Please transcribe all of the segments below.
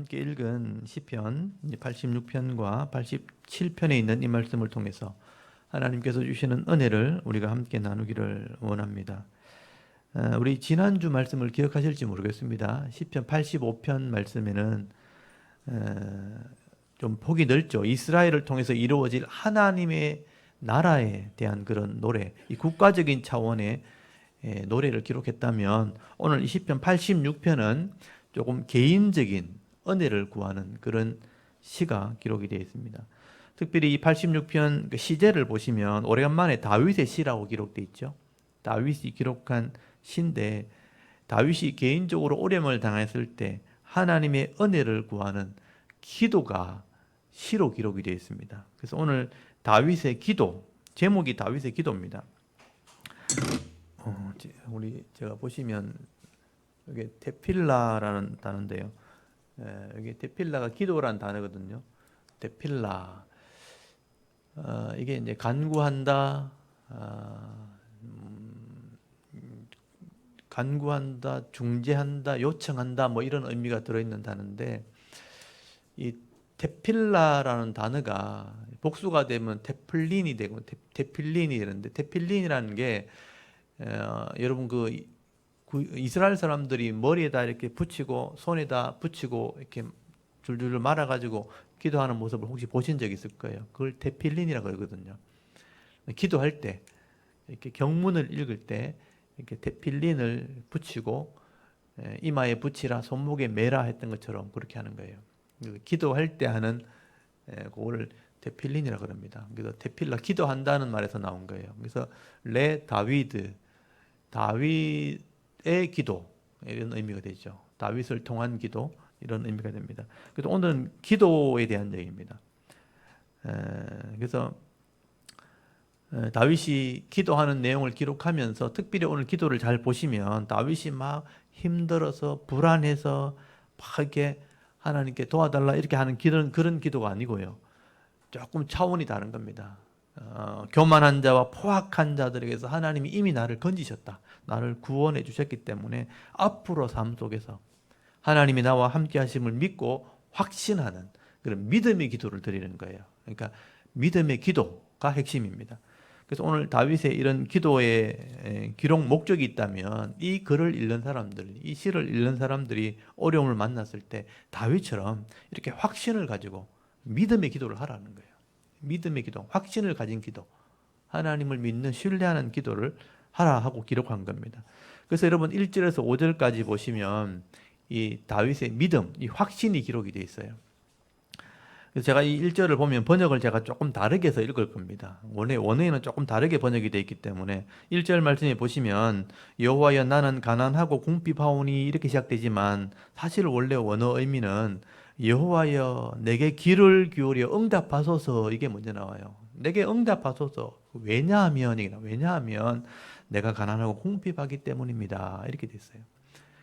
함께 읽은 시편 86편과 87편에 있는 이 말씀을 통해서 하나님께서 주시는 은혜를 우리가 함께 나누기를 원합니다. 우리 지난주 말씀을 기억하실지 모르겠습니다. 시편 85편 말씀에는 좀 폭이 넓죠. 이스라엘을 통해서 이루어질 하나님의 나라에 대한 그런 노래, 이 국가적인 차원의 노래를 기록했다면, 오늘 이 시편 86편은 조금 개인적인 은혜를 구하는 그런 시가 기록이 되어 있습니다. 특별히 이 86편 시제를 보시면 오래간만에 다윗의 시라고 기록되어 있죠. 다윗이 기록한 시인데, 다윗이 개인적으로 어려움을 당했을 때 하나님의 은혜를 구하는 기도가 시로 기록이 되어 있습니다. 그래서 오늘 다윗의 기도, 제목이 다윗의 기도입니다. 제가 보시면 여기 테필라라는 단어인데요. 여기 테필라가 기도라는 단어거든요. 테필라. 이게 이제 간구한다, 간구한다, 중재한다, 요청한다, 뭐 이런 의미가 들어있는 단어인데, 이 테필라라는 단어가 복수가 되면 테플린이 되고 테필린이 되는데, 테필린이라는 게 여러분 이스라엘 사람들이 머리에다 이렇게 붙이고 손에다 붙이고 이렇게 줄줄 말아가지고 기도하는 모습을 혹시 보신 적 있을 거예요. 그걸 테필린이라고 그러거든요. 기도할 때 이렇게 경문을 읽을 때 이렇게 테필린을 붙이고 이마에 붙이라 손목에 매라 했던 것처럼 그렇게 하는 거예요. 기도할 때 하는 그거를 테필린이라고 그럽니다. 그래서 테필라, 기도한다는 말에서 나온 거예요. 그래서 레 다윗의 기도, 이런 의미가 되죠. 다윗을 통한 기도, 이런 의미가 됩니다. 그래서 오늘은 기도에 대한 얘기입니다. 그래서 다윗이 기도하는 내용을 기록하면서, 특별히 오늘 기도를 잘 보시면 다윗이 막 힘들어서 불안해서 막 이렇게 하나님께 도와달라 이렇게 하는 그런 기도가 아니고요. 조금 차원이 다른 겁니다. 교만한 자와 포악한 자들에게서 하나님이 이미 나를 건지셨다, 나를 구원해 주셨기 때문에 앞으로 삶 속에서 하나님이 나와 함께 하심을 믿고 확신하는 그런 믿음의 기도를 드리는 거예요. 그러니까 믿음의 기도가 핵심입니다. 그래서 오늘 다윗의 이런 기도의 기록 목적이 있다면, 이 글을 읽는 사람들, 이 시를 읽는 사람들이 어려움을 만났을 때 다윗처럼 이렇게 확신을 가지고 믿음의 기도를 하라는 거예요. 믿음의 기도, 확신을 가진 기도, 하나님을 믿는 신뢰하는 기도를 하라 하고 기록한 겁니다. 그래서 여러분 1절에서 5절까지 보시면 이 다윗의 믿음, 이 확신이 기록이 되어 있어요. 그래서 제가 이 1절을 보면 번역을 제가 조금 다르게 해서 읽을 겁니다. 원어에는 조금 다르게 번역이 되어 있기 때문에 1절 말씀에 보시면 여호와여 나는 가난하고 궁핍하오니 이렇게 시작되지만, 사실 원래 원어 의미는 여호와여 내게 귀를 기울여 응답하소서, 이게 먼저 나와요. 내게 응답하소서. 왜냐하면 내가 가난하고 궁핍하기 때문입니다, 이렇게 돼 있어요.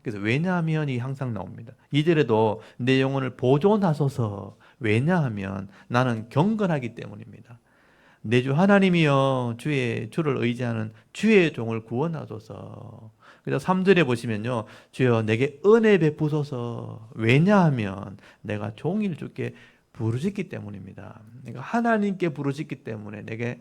그래서 왜냐하면이 항상 나옵니다. 2절에도 내 영혼을 보존하소서. 왜냐하면 나는 경건하기 때문입니다. 내 주 하나님이여 주를 의지하는 주의 종을 구원하소서. 그래서 3절에 보시면요, 주여 내게 은혜 베푸소서. 왜냐하면 내가 종일 주께 부르짖기 때문입니다. 내가 하나님께 부르짖기 때문에 내게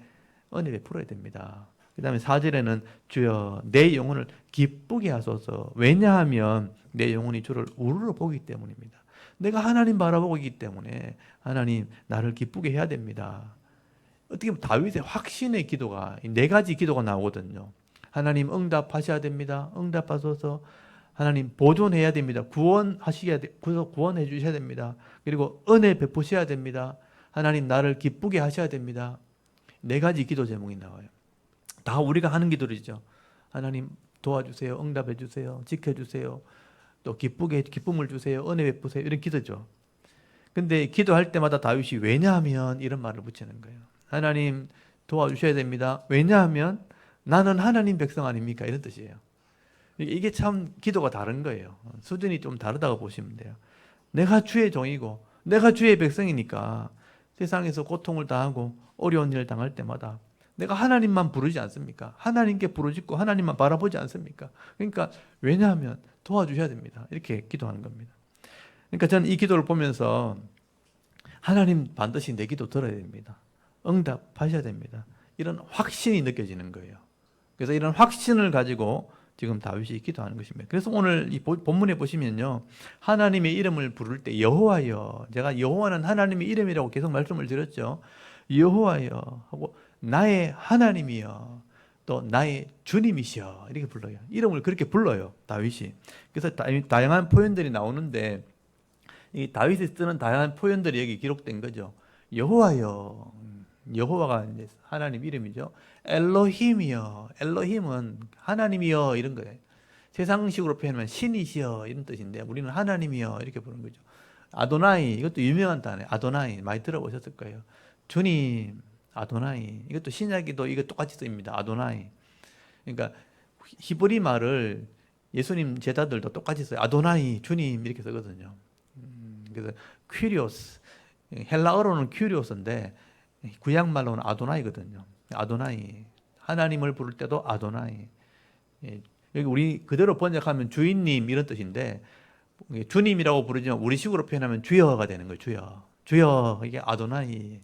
은혜 베풀어야 됩니다. 그 다음에 4절에는 주여 내 영혼을 기쁘게 하소서. 왜냐하면 내 영혼이 주를 우러러 보기 때문입니다. 내가 하나님 바라보고 있기 때문에 하나님 나를 기쁘게 해야 됩니다. 어떻게 보면 다윗의 확신의 기도가, 네 가지 기도가 나오거든요. 하나님 응답하셔야 됩니다. 응답하소서. 하나님 보존해야 됩니다. 구원해 주셔야 됩니다. 그리고 은혜 베푸셔야 됩니다. 하나님 나를 기쁘게 하셔야 됩니다. 네 가지 기도 제목이 나와요. 다 우리가 하는 기도이죠. 하나님 도와주세요. 응답해 주세요. 지켜주세요. 또 기쁨을 주세요. 은혜 베푸세요. 이런 기도죠. 근데 기도할 때마다 다윗이 왜냐하면 이런 말을 붙이는 거예요. 하나님 도와주셔야 됩니다. 왜냐하면 나는 하나님 백성 아닙니까? 이런 뜻이에요. 이게 참 기도가 다른 거예요. 수준이 좀 다르다고 보시면 돼요. 내가 주의 종이고 내가 주의 백성이니까 세상에서 고통을 당하고 어려운 일을 당할 때마다 내가 하나님만 부르지 않습니까? 하나님께 부르짖고 하나님만 바라보지 않습니까? 그러니까 왜냐하면 도와주셔야 됩니다. 이렇게 기도하는 겁니다. 그러니까 저는 이 기도를 보면서 하나님 반드시 내 기도 들어야 됩니다. 응답하셔야 됩니다. 이런 확신이 느껴지는 거예요. 그래서 이런 확신을 가지고 지금 다윗이 기도하는 것입니다. 그래서 오늘 이 본문에 보시면요, 하나님의 이름을 부를 때 여호와여, 제가 여호와는 하나님의 이름이라고 계속 말씀을 드렸죠. 여호와여 하고 나의 하나님이여, 또 나의 주님이시여, 이렇게 불러요. 이름을 그렇게 불러요, 다윗이. 그래서 다양한 표현들이 나오는데 이 다윗이 쓰는 다양한 표현들이 여기 기록된 거죠. 여호와여, 여호와가 이제 하나님 이름이죠. 엘로힘이여, 엘로힘은 하나님이여, 이런 거예요. 세상식으로 표현하면 신이시여, 이런 뜻인데 우리는 하나님이여 이렇게 부르는 거죠. 아도나이, 이것도 유명한 단어예요. 아도나이 많이 들어보셨을 거예요. 주님, 아도나이. 이것도 신약에도 이거 똑같이 쓰입니다. 아도나이. 그러니까 히브리 말을 예수님 제자들도 똑같이 써요. 아도나이, 주님, 이렇게 쓰거든요. 그래서 퀴리오스, 헬라어로는 퀴리오스인데 구약 말로는 아도나이거든요. 아도나이, 하나님을 부를 때도 아도나이. 여기 우리 그대로 번역하면 주인님 이런 뜻인데 주님이라고 부르지만 우리식으로 표현하면 주여가 되는 거예요. 주여, 주여, 이게 아도나이.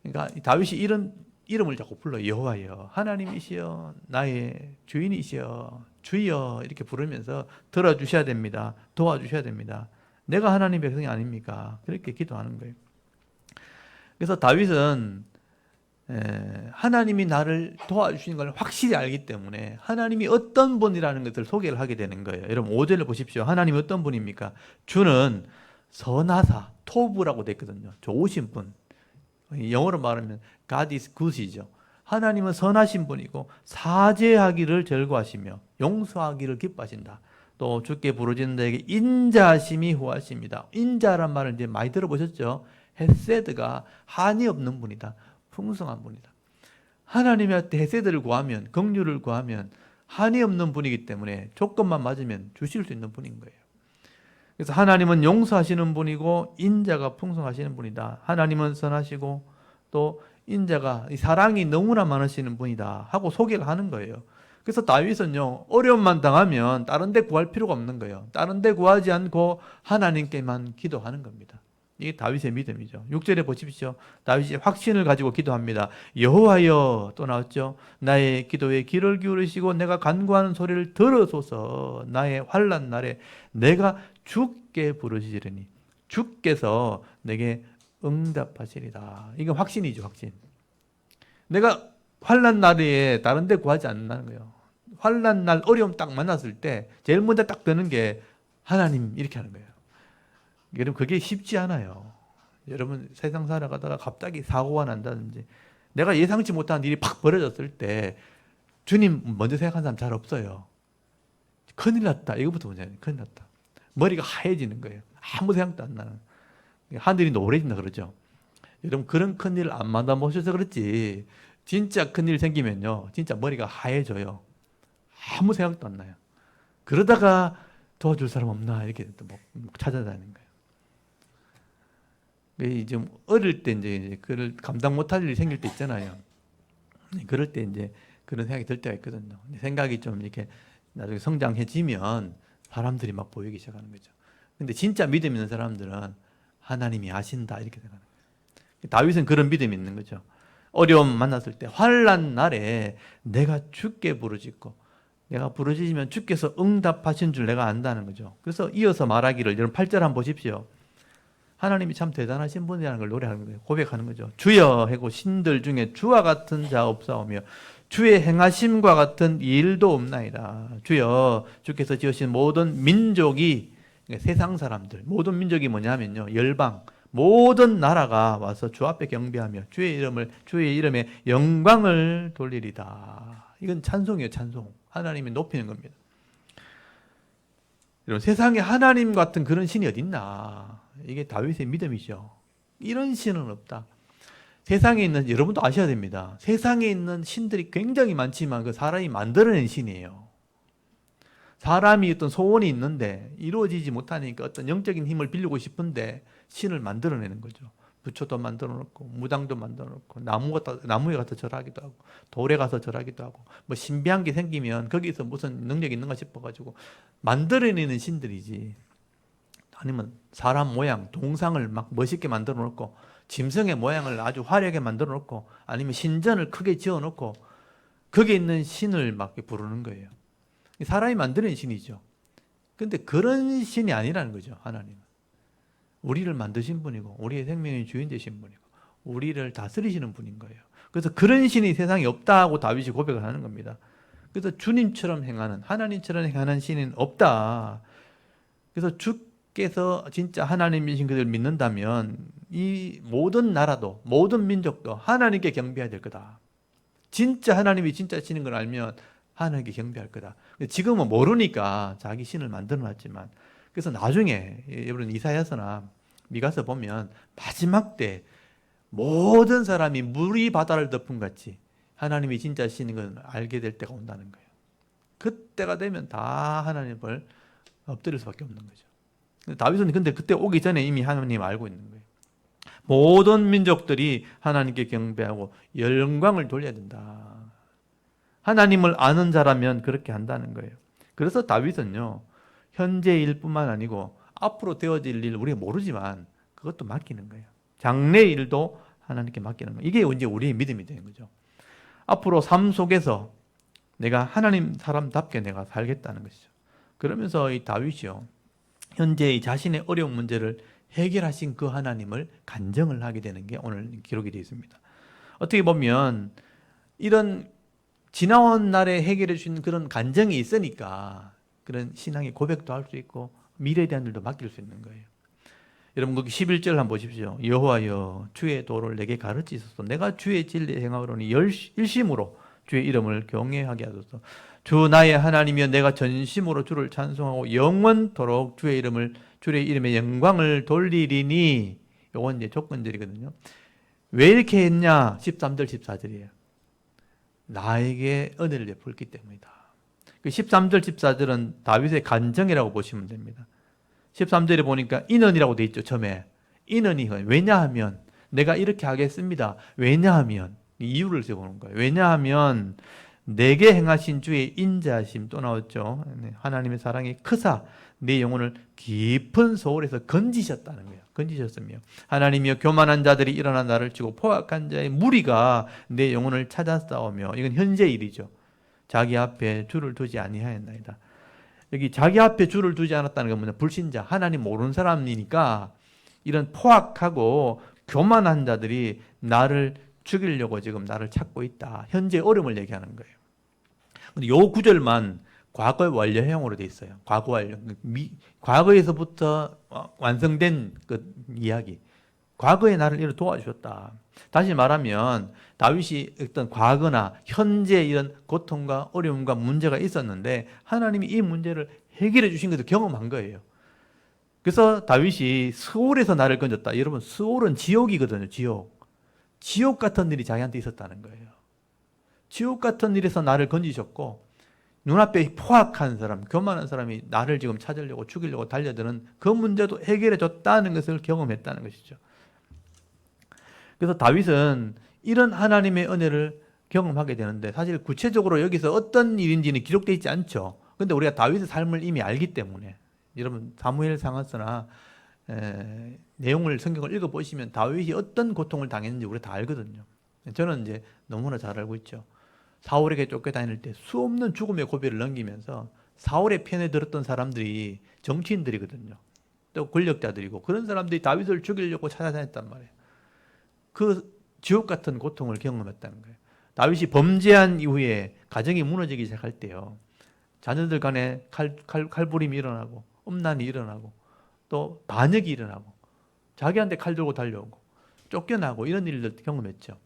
그러니까 다윗이 이런 이름을 자꾸 불러요. 여호와여, 하나님이시여, 나의 주인이시여, 주여, 이렇게 부르면서 들어주셔야 됩니다. 도와주셔야 됩니다. 내가 하나님 백성이 아닙니까? 그렇게 기도하는 거예요. 그래서 다윗은 하나님이 나를 도와주시는 걸 확실히 알기 때문에 하나님이 어떤 분이라는 것을 소개를 하게 되는 거예요. 여러분 5절을 보십시오. 하나님이 어떤 분입니까? 주는 선하사, 토부라고 되어 있거든요. 좋으신 분. 영어로 말하면 God is good이죠. 하나님은 선하신 분이고 사죄하기를 즐거워하시며 용서하기를 기뻐하신다. 또 주께 부르짖는 자에게 인자하심이 후하십니다. 인자란 말을 이제 많이 들어보셨죠? 헤세드가 한이 없는 분이다. 풍성한 분이다. 하나님한테 헤세드를 구하면, 긍휼을 구하면 한이 없는 분이기 때문에 조건만 맞으면 주실 수 있는 분인 거예요. 그래서 하나님은 용서하시는 분이고 인자가 풍성하시는 분이다. 하나님은 선하시고 또 인자가 사랑이 너무나 많으시는 분이다 하고 소개를 하는 거예요. 그래서 다윗은요, 어려움만 당하면 다른 데 구할 필요가 없는 거예요. 다른 데 구하지 않고 하나님께만 기도하는 겁니다. 이게 다윗의 믿음이죠. 6절에 보십시오. 다윗이 확신을 가지고 기도합니다. 여호와여, 또 나왔죠. 나의 기도에 귀를 기울이시고 내가 간구하는 소리를 들으소서. 나의 환난 날에 내가 주께 부르시리니 주께서 내게 응답하시리다. 이건 확신이죠, 확신. 내가 환난 날에 다른 데 구하지 않는다는 거예요. 환난 날 어려움 딱 만났을 때 제일 먼저 딱 드는 게 하나님, 이렇게 하는 거예요. 여러분 그게 쉽지 않아요. 여러분 세상 살아가다가 갑자기 사고가 난다든지 내가 예상치 못한 일이 팍 벌어졌을 때 주님 먼저 생각하는 사람 잘 없어요. 큰일 났다, 이거부터 문제예요. 큰일 났다. 머리가 하얘지는 거예요. 아무 생각도 안 나는. 하늘이 노래진다 그러죠. 여러분 그런 큰일 안 만나보셔서 그렇지 진짜 큰일 생기면요 진짜 머리가 하얘져요. 아무 생각도 안 나요. 그러다가 도와줄 사람 없나 이렇게 뭐 찾아다니는 거예요. 좀 어릴 때 이제 그걸 감당 못할 일이 생길 때 있잖아요. 그럴 때 이제 그런 생각이 들 때가 있거든요. 생각이 좀 이렇게 나중에 성장해지면 사람들이 막 보이기 시작하는 거죠. 근데 진짜 믿음 있는 사람들은 하나님이 아신다 이렇게 생각하는 거예요. 다윗은 그런 믿음이 있는 거죠. 어려움 만났을 때 환난 날에 내가 주께 부르짖고 내가 부르짖으면 주께서 응답하신 줄 내가 안다는 거죠. 그래서 이어서 말하기를 여러분 8절 한번 보십시오. 하나님이 참 대단하신 분이라는 걸 노래하는 거예요. 고백하는 거죠. 주여 하고 신들 중에 주와 같은 자 없사오며 주의 행하심과 같은 일도 없나이다. 주여, 주께서 지으신 모든 민족이, 그러니까 세상 사람들, 모든 민족이 뭐냐면요, 열방, 모든 나라가 와서 주 앞에 경배하며 주의 이름에 영광을 돌리리다. 이건 찬송이에요, 찬송. 하나님이 높이는 겁니다. 여러분, 세상에 하나님 같은 그런 신이 어디 있나? 이게 다윗의 믿음이죠. 이런 신은 없다. 세상에 있는, 여러분도 아셔야 됩니다. 세상에 있는 신들이 굉장히 많지만 그 사람이 만들어낸 신이에요. 사람이 어떤 소원이 있는데 이루어지지 못하니까 어떤 영적인 힘을 빌리고 싶은데 신을 만들어내는 거죠. 부초도 만들어 놓고 무당도 만들어 놓고 나무에 가서 절하기도 하고 돌에 가서 절하기도 하고 뭐 신비한 게 생기면 거기서 무슨 능력이 있는가 싶어가지고 만들어내는 신들이지. 아니면 사람 모양, 동상을 막 멋있게 만들어 놓고 짐승의 모양을 아주 화려하게 만들어 놓고 아니면 신전을 크게 지어 놓고 거기에 있는 신을 막 부르는 거예요. 사람이 만드는 신이죠. 근데 그런 신이 아니라는 거죠. 하나님은 우리를 만드신 분이고 우리의 생명의 주인 되신 분이고 우리를 다스리시는 분인 거예요. 그래서 그런 신이 세상에 없다고 다윗이 고백을 하는 겁니다. 그래서 주님처럼 행하는, 하나님처럼 행하는 신은 없다. 그래서 주께서 진짜 하나님이신 그들을 믿는다면 이 모든 나라도 모든 민족도 하나님께 경배해야 될 거다. 진짜 하나님이 진짜 신인 걸 알면 하나님께 경배할 거다. 지금은 모르니까 자기 신을 만들어 놨지만, 그래서 나중에 여러분 이사야서나 미가서 보면 마지막 때 모든 사람이 물이 바다를 덮은 같이 하나님이 진짜 신인 걸 알게 될 때가 온다는 거예요. 그때가 되면 다 하나님을 엎드릴 수밖에 없는 거죠. 다윗은 근데 그때 오기 전에 이미 하나님 알고 있는 거예요. 모든 민족들이 하나님께 경배하고 영광을 돌려야 된다. 하나님을 아는 자라면 그렇게 한다는 거예요. 그래서 다윗은요, 현재 일뿐만 아니고 앞으로 되어질 일 우리가 모르지만 그것도 맡기는 거예요. 장래 일도 하나님께 맡기는 거예요. 이게 이제 우리의 믿음이 되는 거죠. 앞으로 삶 속에서 내가 하나님 사람답게 내가 살겠다는 것이죠. 그러면서 이 다윗이요, 현재 이 자신의 어려운 문제를 해결하신 그 하나님을 간증을 하게 되는 게 오늘 기록이 되어 있습니다. 어떻게 보면 이런 지나온 날에 해결해 주신 그런 간증이 있으니까 그런 신앙의 고백도 할 수 있고 미래에 대한 일도 맡길 수 있는 거예요. 여러분 거기 11절 한번 보십시오. 여호와여 주의 도를 내게 가르치소서. 내가 주의 진리에 행하오니 일심으로 주의 이름을 경외하게 하소서. 주 나의 하나님이여 내가 전심으로 주를 찬송하고 영원토록 주의 이름의 영광을 돌리리니. 요건 이제 조건들이거든요. 왜 이렇게 했냐? 13절 14절이에요. 나에게 은혜를 베풀기 때문이다. 13절 14절은 다윗의 간증이라고 보시면 됩니다. 13절에 보니까 인언이라고 돼 있죠. 처음에 인언이 왜냐하면 내가 이렇게 하겠습니다. 왜냐하면 이유를 세우는 거예요. 왜냐하면 내게 행하신 주의 인자하심 또 나왔죠. 하나님의 사랑이 크사 내 영혼을 깊은 소울에서 건지셨다는 거예요. 건지셨으며 하나님이여 교만한 자들이 일어나 나를 치고 포악한 자의 무리가 내 영혼을 찾아 싸우며. 이건 현재 일이죠. 자기 앞에 주를 두지 아니하였나이다. 여기 자기 앞에 주를 두지 않았다는 건 뭐냐? 불신자, 하나님 모르는 사람이니까 이런 포악하고 교만한 자들이 나를 죽이려고 지금 나를 찾고 있다. 현재 어려움을 얘기하는 거예요. 근데 요 구절만 과거 완료형으로 돼 있어요. 과거 완료. 과거에서부터 완성된 그 이야기. 과거에 나를 이렇게 도와주셨다. 다시 말하면 다윗이 어떤 과거나 현재 이런 고통과 어려움과 문제가 있었는데 하나님이 이 문제를 해결해 주신 것을 경험한 거예요. 그래서 다윗이 스올에서 나를 건졌다. 여러분 스올은 지옥이거든요. 지옥 같은 일이 자기한테 있었다는 거예요. 지옥 같은 일에서 나를 건지셨고 눈앞에 포악한 사람, 교만한 사람이 나를 지금 찾으려고 죽이려고 달려드는 그 문제도 해결해 줬다는 것을 경험했다는 것이죠. 그래서 다윗은 이런 하나님의 은혜를 경험하게 되는데 사실 구체적으로 여기서 어떤 일인지는 기록되어 있지 않죠. 그런데 우리가 다윗의 삶을 이미 알기 때문에 여러분 사무엘 상하서나 내용을 성경을 읽어보시면 다윗이 어떤 고통을 당했는지 우리가 다 알거든요. 저는 이제 너무나 잘 알고 있죠. 사울에게 쫓겨다닐 때 수없는 죽음의 고비를 넘기면서 사울의 편에 들었던 사람들이 정치인들이거든요. 또 권력자들이고 그런 사람들이 다윗을 죽이려고 찾아다녔단 말이에요. 그 지옥 같은 고통을 경험했다는 거예요. 다윗이 범죄한 이후에 가정이 무너지기 시작할 때요. 자녀들 간에 칼부림이 일어나고 음란이 일어나고 또 반역이 일어나고 자기한테 칼 들고 달려오고 쫓겨나고 이런 일을 경험했죠.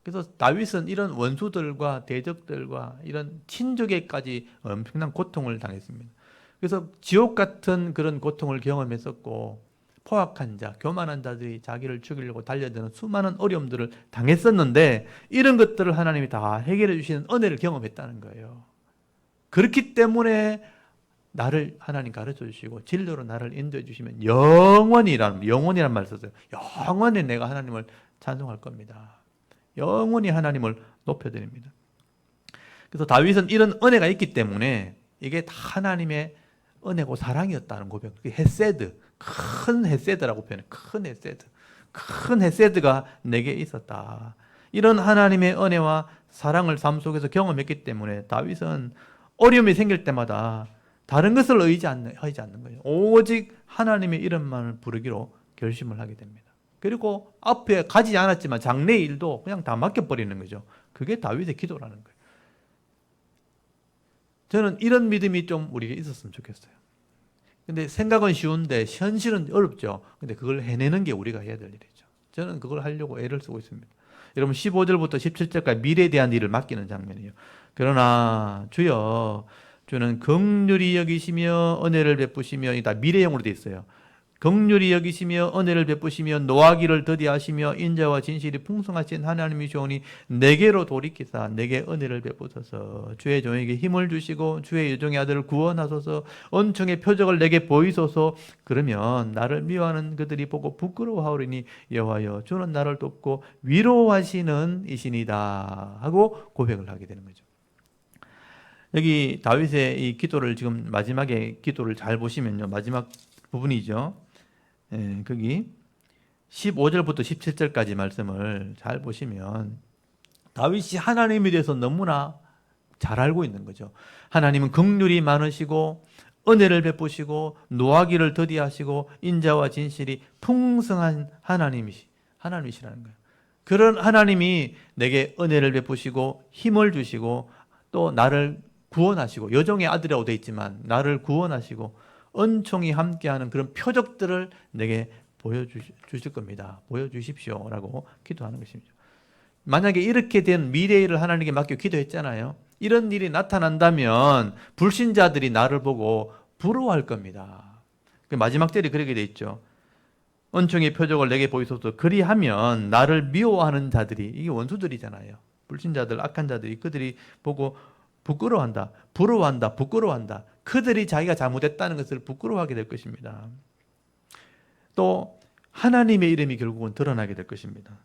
그래서 다윗은 이런 원수들과 대적들과 이런 친족에까지 엄청난 고통을 당했습니다. 그래서 지옥 같은 그런 고통을 경험했었고 포악한 자, 교만한 자들이 자기를 죽이려고 달려드는 수많은 어려움들을 당했었는데 이런 것들을 하나님이 다 해결해 주시는 은혜를 경험했다는 거예요. 그렇기 때문에 나를 하나님 가르쳐 주시고 진리로 나를 인도해 주시면 영원이란 말 썼어요. 영원히 내가 하나님을 찬송할 겁니다. 영원히 하나님을 높여드립니다. 그래서 다윗은 이런 은혜가 있기 때문에 이게 다 하나님의 은혜고 사랑이었다는 고백. 헤세드, 큰 헤세드라고 표현해. 큰 헤세드. 큰 헤세드가 내게 있었다. 이런 하나님의 은혜와 사랑을 삶 속에서 경험했기 때문에 다윗은 어려움이 생길 때마다 다른 것을 하지 않는 거예요. 오직 하나님의 이름만을 부르기로 결심을 하게 됩니다. 그리고 앞에 가지 않았지만 장래 일도 그냥 다 맡겨버리는 거죠. 그게 다윗의 기도라는 거예요. 저는 이런 믿음이 좀 우리에게 있었으면 좋겠어요. 근데 생각은 쉬운데 현실은 어렵죠. 근데 그걸 해내는 게 우리가 해야 될 일이죠. 저는 그걸 하려고 애를 쓰고 있습니다. 여러분 15절부터 17절까지 미래에 대한 일을 맡기는 장면이에요. 그러나 주여 주는 긍휼히 여기시며 은혜를 베푸시며, 이 다 미래형으로 되어 있어요. 긍휼히 여기시며 은혜를 베푸시며 노하기를 더디하시며 인자와 진실이 풍성하신 하나님이시오니 내게로 돌이키사 내게 은혜를 베푸소서. 주의 종에게 힘을 주시고 주의 여종의 아들을 구원하소서. 은총의 표적을 내게 보이소서. 그러면 나를 미워하는 그들이 보고 부끄러워하오리니 여호와여 주는 나를 돕고 위로하시는 이신이다 하고 고백을 하게 되는 거죠. 여기 다윗의 이 기도를 지금 마지막에 기도를 잘 보시면요, 마지막 부분이죠. 거기 15절부터 17절까지 말씀을 잘 보시면 다윗이 하나님에 대해서 너무나 잘 알고 있는 거죠. 하나님은 긍휼이 많으시고 은혜를 베푸시고 노하기를 더디하시고 인자와 진실이 풍성한 하나님이시라는 거예요. 그런 하나님이 내게 은혜를 베푸시고 힘을 주시고 또 나를 구원하시고, 여종의 아들이라고 되어 있지만 나를 구원하시고 은총이 함께하는 그런 표적들을 내게 보여주실 겁니다. 보여주십시오 라고 기도하는 것입니다. 만약에 이렇게 된 미래일을 하나님께 맡겨 기도했잖아요. 이런 일이 나타난다면 불신자들이 나를 보고 부러워할 겁니다. 마지막 절이 그렇게 돼 있죠. 은총의 표적을 내게 보이소서. 그리하면 나를 미워하는 자들이, 이게 원수들이잖아요. 불신자들, 악한 자들이, 그들이 보고 부끄러워한다, 부러워한다, 부끄러워한다. 그들이 자기가 잘못했다는 것을 부끄러워하게 될 것입니다. 또 하나님의 이름이 결국은 드러나게 될 것입니다.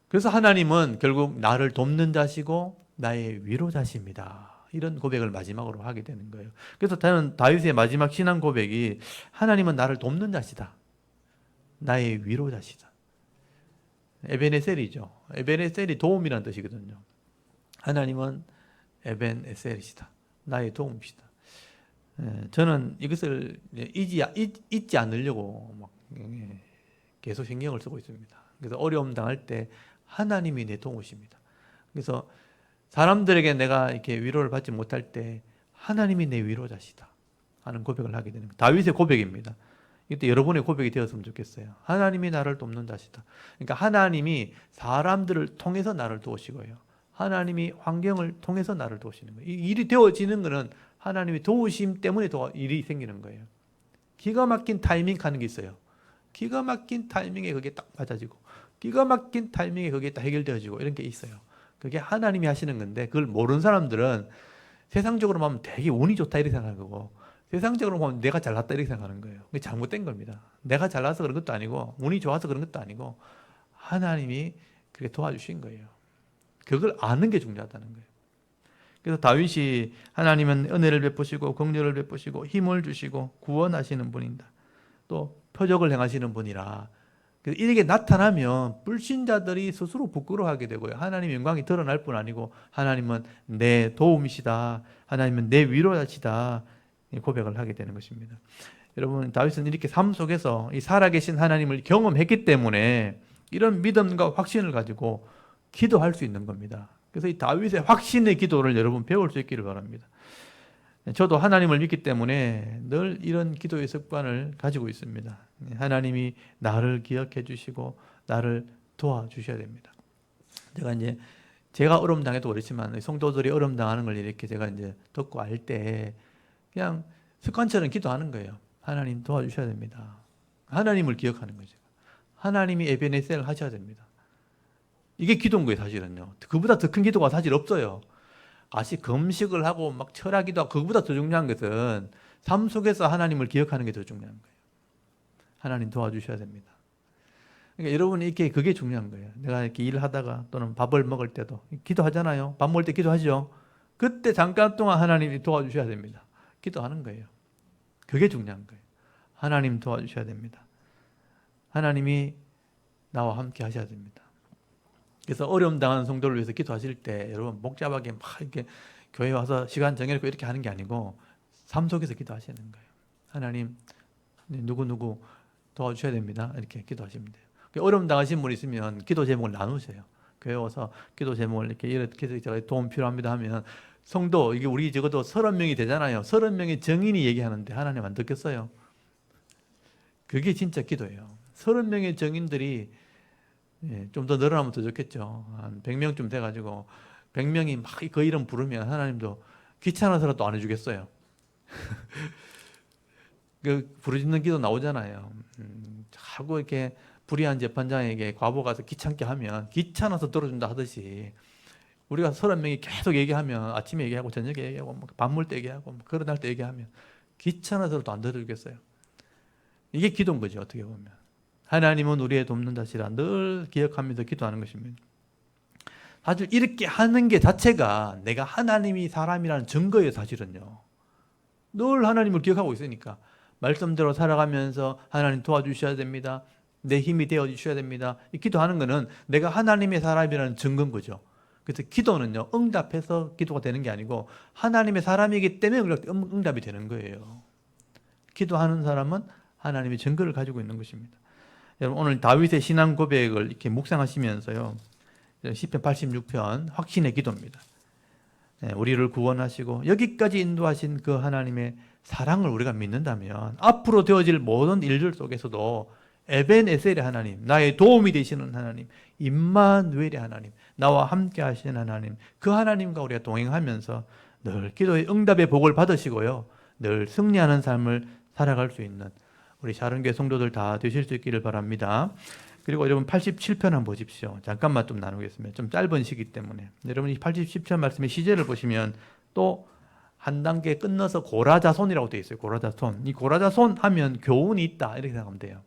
그래서 하나님은 결국 나를 돕는 자시고 나의 위로자십니다. 이런 고백을 마지막으로 하게 되는 거예요. 그래서 저는 다윗의 마지막 신앙 고백이 하나님은 나를 돕는 자시다. 나의 위로자시다. 에벤에셀이죠. 에벤에셀이 도움이라는 뜻이거든요. 하나님은 에벤에셀이시다. 나의 도움이시다. 저는 이것을 잊지 않으려고 막 계속 신경을 쓰고 있습니다. 그래서 어려움 당할 때 하나님이 내 도우십니다. 그래서 사람들에게 내가 이렇게 위로를 받지 못할 때 하나님이 내 위로자시다 하는 고백을 하게 되는 거예요. 다윗의 고백입니다. 이때 여러분의 고백이 되었으면 좋겠어요. 하나님이 나를 돕는 자시다. 그러니까 하나님이 사람들을 통해서 나를 도우시고요. 하나님이 환경을 통해서 나를 도우시는 거예요. 이 일이 되어지는 것은 하나님의 도우심 때문에 일이 생기는 거예요. 기가 막힌 타이밍 하는 게 있어요. 기가 막힌 타이밍에 그게 딱 맞아지고, 기가 막힌 타이밍에 그게 딱 해결되어지고, 이런 게 있어요. 그게 하나님이 하시는 건데, 그걸 모르는 사람들은 세상적으로 보면 되게 운이 좋다 이렇게 생각하는 거고, 세상적으로 보면 내가 잘났다 이렇게 생각하는 거예요. 그게 잘못된 겁니다. 내가 잘나서 그런 것도 아니고, 운이 좋아서 그런 것도 아니고, 하나님이 그렇게 도와주신 거예요. 그걸 아는 게 중요하다는 거예요. 그래서 다윗이 하나님은 은혜를 베푸시고 긍휼을 베푸시고 힘을 주시고 구원하시는 분이다. 또 표적을 행하시는 분이라. 그래서 이렇게 나타나면 불신자들이 스스로 부끄러워하게 되고요. 하나님의 영광이 드러날 뿐 아니고 하나님은 내 도움이시다. 하나님은 내 위로자시다. 고백을 하게 되는 것입니다. 여러분, 다윗은 이렇게 삶 속에서 이 살아계신 하나님을 경험했기 때문에 이런 믿음과 확신을 가지고 기도할 수 있는 겁니다. 그래서 이 다윗의 확신의 기도를 여러분 배울 수 있기를 바랍니다. 저도 하나님을 믿기 때문에 늘 이런 기도의 습관을 가지고 있습니다. 하나님이 나를 기억해 주시고 나를 도와주셔야 됩니다. 제가 어려움 당해도 그렇지만 성도들이 어려움 당하는 걸 이렇게 제가 이제 듣고 알 때 그냥 습관처럼 기도하는 거예요. 하나님 도와주셔야 됩니다. 하나님을 기억하는 거죠. 하나님이 에베네셀을 하셔야 됩니다. 이게 기도인 거예요, 사실은요. 그보다 더 큰 기도가 사실 없어요. 금식을 하고 막 철학기도 하고, 그보다 더 중요한 것은 삶 속에서 하나님을 기억하는 게 더 중요한 거예요. 하나님 도와주셔야 됩니다. 그러니까 여러분이 이렇게 그게 중요한 거예요. 내가 이렇게 일하다가 또는 밥을 먹을 때도 기도하잖아요. 밥 먹을 때 기도하죠. 그때 잠깐 동안 하나님이 도와주셔야 됩니다. 기도하는 거예요. 그게 중요한 거예요. 하나님 도와주셔야 됩니다. 하나님이 나와 함께 하셔야 됩니다. 그래서 어려움 당하는 성도를 위해서 기도하실 때 여러분 복잡하게 막 이렇게 교회 와서 시간 정해놓고 이렇게 하는 게 아니고 삶 속에서 기도하시는 거예요. 하나님 누구 도와주셔야 됩니다. 이렇게 기도하시면 돼요. 어려움 당하신 분 있으면 기도 제목을 나누세요. 교회 와서 기도 제목을 이렇게 제가 도움 필요합니다 하면 성도, 이게 우리 적어도 30명이 되잖아요. 30명의 정인이 얘기하는데 하나님 안 듣겠어요? 그게 진짜 기도예요. 30명의 정인들이 좀 더 늘어나면 더 좋겠죠. 한 100명쯤 돼가지고 100명이 막 그 이름 부르면 하나님도 귀찮아서라도 안 해주겠어요. 그 부르짖는 기도 나오잖아요. 자꾸 이렇게 불의한 재판장에게 과보 가서 귀찮게 하면 귀찮아서 들어준다 하듯이 우리가 30명이 계속 얘기하면 아침에 얘기하고 저녁에 얘기하고 밥 먹을 때 얘기하고 그런 날 때 얘기하면 귀찮아서라도 안 들어주겠어요. 이게 기도인 거죠. 어떻게 보면 하나님은 우리의 돕는 자시라 늘 기억하면서 기도하는 것입니다. 사실 이렇게 하는 게 자체가 내가 하나님이 사람이라는 증거예요. 사실은요. 늘 하나님을 기억하고 있으니까 말씀대로 살아가면서 하나님 도와주셔야 됩니다. 내 힘이 되어주셔야 됩니다. 이 기도하는 거는 내가 하나님의 사람이라는 증거인 거죠. 그래서 기도는요, 응답해서 기도가 되는 게 아니고 하나님의 사람이기 때문에 응답이 되는 거예요. 기도하는 사람은 하나님의 증거를 가지고 있는 것입니다. 여러분 오늘 다윗의 신앙 고백을 이렇게 묵상하시면서요, 시편 86편 확신의 기도입니다. 우리를 구원하시고 여기까지 인도하신 그 하나님의 사랑을 우리가 믿는다면 앞으로 되어질 모든 일들 속에서도 에벤에셀의 하나님, 나의 도움이 되시는 하나님, 임마누엘의 하나님, 나와 함께 하시는 하나님, 그 하나님과 우리가 동행하면서 늘 기도의 응답의 복을 받으시고요, 늘 승리하는 삶을 살아갈 수 있는 우리 샤론교회 성도들 다 되실 수 있기를 바랍니다. 그리고 여러분 87편 한번 보십시오. 잠깐만 좀 나누겠습니다. 좀 짧은 시기 때문에. 여러분이 87편 말씀의 시제를 보시면 또 한 단계 끝나서 고라자손이라고 되어 있어요. 고라자손. 이 고라자손 하면 교훈이 있다 이렇게 생각하면 돼요.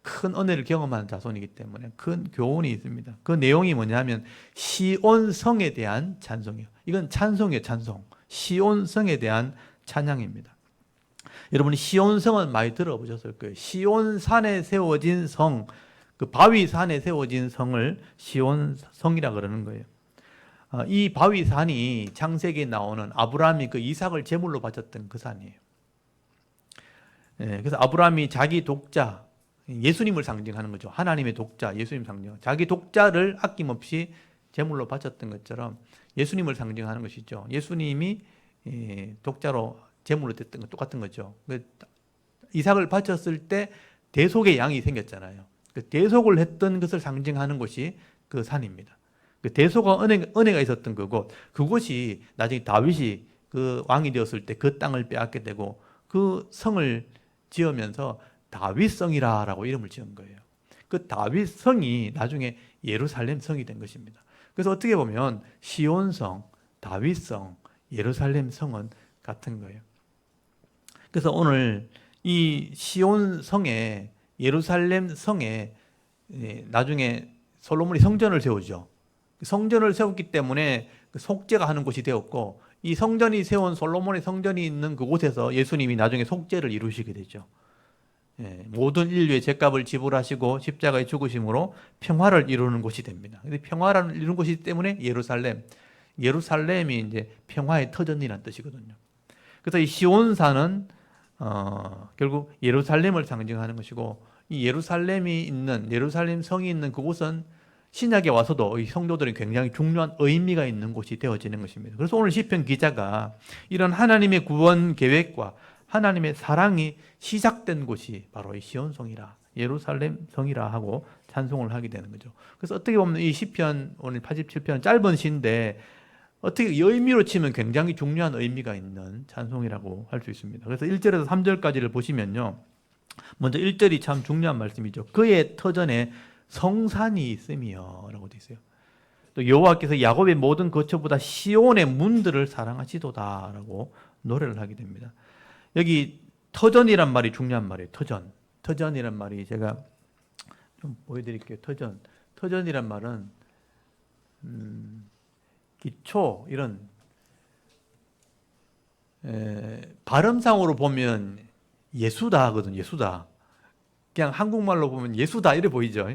큰 은혜를 경험한 자손이기 때문에 큰 교훈이 있습니다. 그 내용이 뭐냐면 시온성에 대한 찬송이에요. 이건 찬송이에요. 찬송. 시온성에 대한 찬양입니다. 여러분이 시온성은 많이 들어보셨을 거예요. 시온산에 세워진 성, 그 바위산에 세워진 성을 시온성이라 그러는 거예요. 이 바위산이 창세기에 나오는 아브라함이 그 이삭을 제물로 바쳤던 그 산이에요. 그래서 아브라함이 자기 독자, 예수님을 상징하는 거죠. 하나님의 독자, 예수님 상징. 자기 독자를 아낌없이 제물로 바쳤던 것처럼 예수님을 상징하는 것이죠. 예수님이 독자로 제물로 됐던 거 똑같은 거죠. 이삭을 바쳤을 때 대속의 양이 생겼잖아요. 그 대속을 했던 것을 상징하는 곳이 그 산입니다. 그 대속과 은혜가 있었던 그곳이 나중에 다윗이 그 왕이 되었을 때 그 땅을 빼앗게 되고 그 성을 지으면서 다윗성이라고 이름을 지은 거예요. 그 다윗성이 나중에 예루살렘 성이 된 것입니다. 그래서 어떻게 보면 시온성, 다윗성, 예루살렘 성은 같은 거예요. 그래서 오늘 이 시온성에, 예루살렘 성에 나중에 솔로몬이 성전을 세우죠. 성전을 세웠기 때문에 속죄가 하는 곳이 되었고, 이 성전이 세운 솔로몬의 성전이 있는 그곳에서 예수님이 나중에 속죄를 이루시게 되죠. 모든 인류의 죄값을 지불하시고 십자가에 죽으심으로 평화를 이루는 곳이 됩니다. 근데 평화를 이루는 곳이기 때문에 예루살렘이 이제 평화의 터전이라는 뜻이거든요. 그래서 이 시온산은 결국 예루살렘을 상징하는 것이고, 이 예루살렘 성이 있는 그곳은 신약에 와서도 이 성도들은 굉장히 중요한 의미가 있는 곳이 되어지는 것입니다. 그래서 오늘 시편 기자가 이런 하나님의 구원 계획과 하나님의 사랑이 시작된 곳이 바로 이 시온성이라, 예루살렘 성이라 하고 찬송을 하게 되는 거죠. 그래서 어떻게 보면 이 시편, 오늘 87편은 짧은 시인데 어떻게 의미로 치면 굉장히 중요한 의미가 있는 찬송이라고 할 수 있습니다. 그래서 1절에서 3절까지를 보시면요, 먼저 1절이 참 중요한 말씀이죠. 그의 터전에 성산이 있으며 라고 되어 있어요. 또 여호와께서 야곱의 모든 거처보다 시온의 문들을 사랑하시도다 라고 노래를 하게 됩니다. 여기 터전이란 말이 중요한 말이에요. 터전이란 말이 제가 좀 보여드릴게요. 터전이란 말은 기초, 이런 발음상으로 보면 예수다 하거든. 예수다. 그냥 한국말로 보면 예수다 이래 보이죠.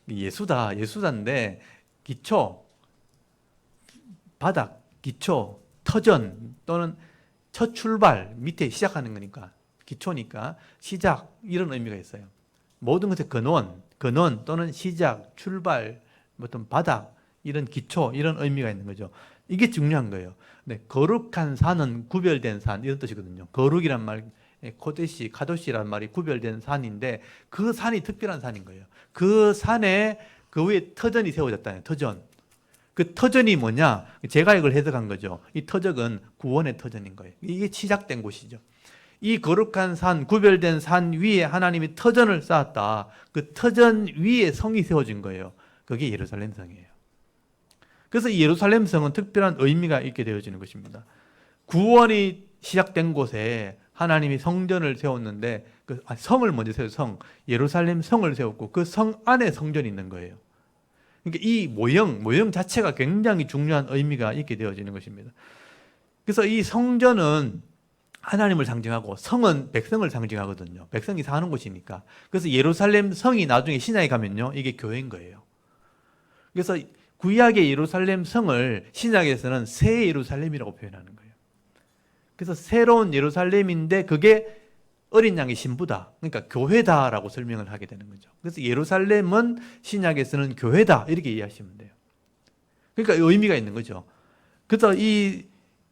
예수다, 예수다인데 기초, 바닥, 기초, 터전 또는 첫 출발 밑에 시작하는 거니까 기초니까 시작 이런 의미가 있어요. 모든 것의 근원 또는 시작, 출발, 어떤 바닥 이런 기초 이런 의미가 있는 거죠. 이게 중요한 거예요. 네, 거룩한 산은 구별된 산 이런 뜻이거든요. 거룩이란 말, 코데시, 카도시란 말이 구별된 산인데 그 산이 특별한 산인 거예요. 그 산에 그 위에 터전이 세워졌다는 터전. 그 터전이 뭐냐? 제가 이걸 해석한 거죠. 이 터전은 구원의 터전인 거예요. 이게 시작된 곳이죠. 이 거룩한 산, 구별된 산 위에 하나님이 터전을 쌓았다. 그 터전 위에 성이 세워진 거예요. 그게 예루살렘 성이에요. 그래서 이 예루살렘 성은 특별한 의미가 있게 되어지는 것입니다. 구원이 시작된 곳에 하나님이 성전을 세웠는데 성을 먼저 세워서 예루살렘 성을 세웠고 그 성 안에 성전이 있는 거예요. 그러니까 이 모형 자체가 굉장히 중요한 의미가 있게 되어지는 것입니다. 그래서 이 성전은 하나님을 상징하고 성은 백성을 상징하거든요. 백성이 사는 곳이니까. 그래서 예루살렘 성이 나중에 신약에 가면요, 이게 교회인 거예요. 그래서 구약의 예루살렘 성을 신약에서는 새 예루살렘이라고 표현하는 거예요. 그래서 새로운 예루살렘인데 그게 어린 양의 신부다. 그러니까 교회다라고 설명을 하게 되는 거죠. 그래서 예루살렘은 신약에서는 교회다 이렇게 이해하시면 돼요. 그러니까 의미가 있는 거죠. 그래서 이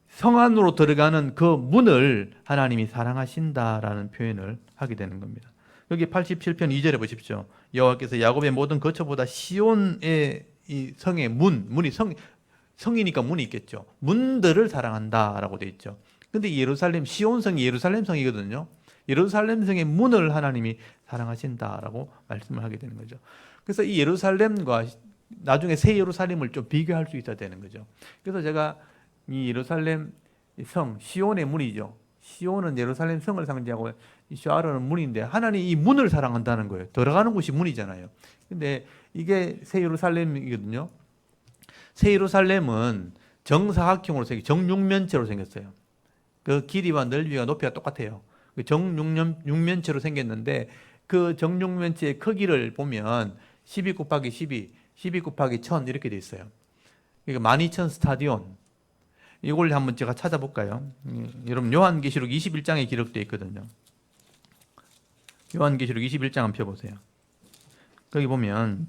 성 안으로 들어가는 그 문을 하나님이 사랑하신다라는 표현을 하게 되는 겁니다. 여기 87편 2절에 보십시오. 여호와께서 야곱의 모든 거처보다 시온의 이 성의 문이 성이니까 문이 있겠죠. 문들을 사랑한다라고 되어 있죠. 근데 예루살렘, 시온성이 예루살렘 성이거든요. 예루살렘 성의 문을 하나님이 사랑하신다라고 말씀을 하게 되는 거죠. 그래서 이 예루살렘과 나중에 새 예루살렘을 좀 비교할 수 있어야 되는 거죠. 그래서 제가 이 예루살렘 성, 시온의 문이죠. 시온은 예루살렘 성을 상징하고 샤르는 문인데 하나님이 이 문을 사랑한다는 거예요. 들어가는 곳이 문이잖아요. 근데 이게 새 예루살렘이거든요. 새 예루살렘은 정사각형으로 정육면체로 생겼어요. 그 길이와 넓이와 높이가 똑같아요. 그 정육면체로 생겼는데 그 정육면체의 크기를 보면 12 곱하기 12, 12 곱하기 1000 이렇게 돼 있어요. 그러니까 12,000 스타디온. 이걸 한번 제가 찾아볼까요? 여러분 요한계시록 21장에 기록되어 있거든요. 요한계시록 21장 한번 펴보세요. 거기 보면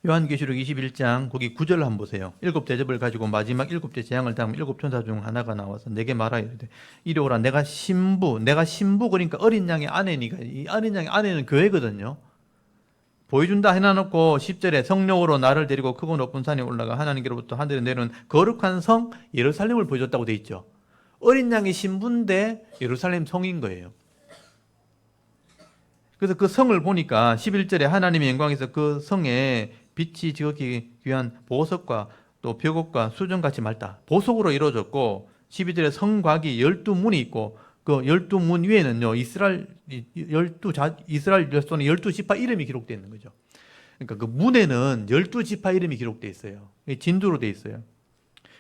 요한계시록 21장 거기 9절 한번 보세요. 7 대접을 가지고 마지막 7째 재앙을 당하면 7 천사 중 하나가 나와서 내게 말하여 이르되 이리 오라 내가 신부 그러니까 어린 양의 아내니까 이 어린 양의 아내는 교회거든요. 보여준다 해놔놓고 10절에 성령으로 나를 데리고 크고 높은 산에 올라가 하나님께로부터 하늘에 내려온 거룩한 성 예루살렘을 보여줬다고 돼 있죠. 어린 양의 신부인데 예루살렘 성인 거예요. 그래서 그 성을 보니까 11절에 하나님의 영광에서 그 성에 빛이 지극히 귀한 보석과 또 벽옥과 수정같이 맑다. 보석으로 이루어졌고 12절에 성곽이 12문이 있고 그 12문 위에는요 이스라엘 자손의 12지파 이름이 기록되어 있는 거죠. 그러니까 그 문에는 12지파 이름이 기록되어 있어요. 진두로 되어 있어요.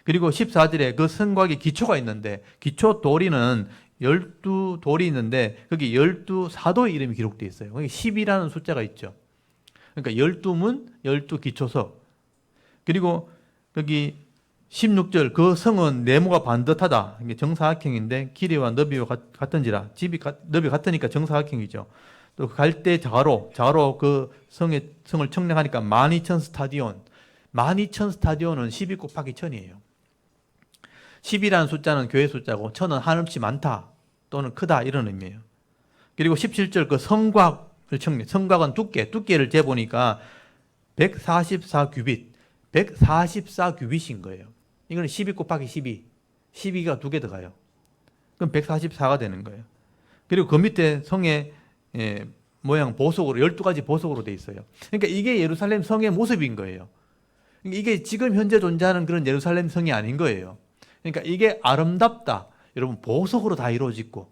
그리고 14절에 그 성곽에 기초가 있는데 기초 도리는 12돌이 있는데 거기 12사도의 이름이 기록되어 있어요. 거기 10이라는 숫자가 있죠. 그러니까 12문, 12기초석. 그리고 여기 16절 그 성은 네모가 반듯하다. 이게 정사각형인데 길이와 너비와 같은지라 집이 너비 같으니까 정사각형이죠. 또 갈대 자로 그 성을 청량하니까 12,000 스타디온. 12,000 스타디온은 12 곱하기 1000이에요. 10이라는 숫자는 교회 숫자고 1000은 한없이 많다 또는 크다 이런 의미예요. 그리고 17절 그 성곽을 청량. 성곽은 두께를 재보니까 144규빗. 144규빗인 거예요. 이거는 12 곱하기 12. 12가 2개 들어가요. 그럼 144가 되는 거예요. 그리고 그 밑에 성의 모양 보석으로 12가지 보석으로 돼 있어요. 그러니까 이게 예루살렘 성의 모습인 거예요. 이게 지금 현재 존재하는 그런 예루살렘 성이 아닌 거예요. 그러니까 이게 아름답다. 여러분 보석으로 다 이루어지고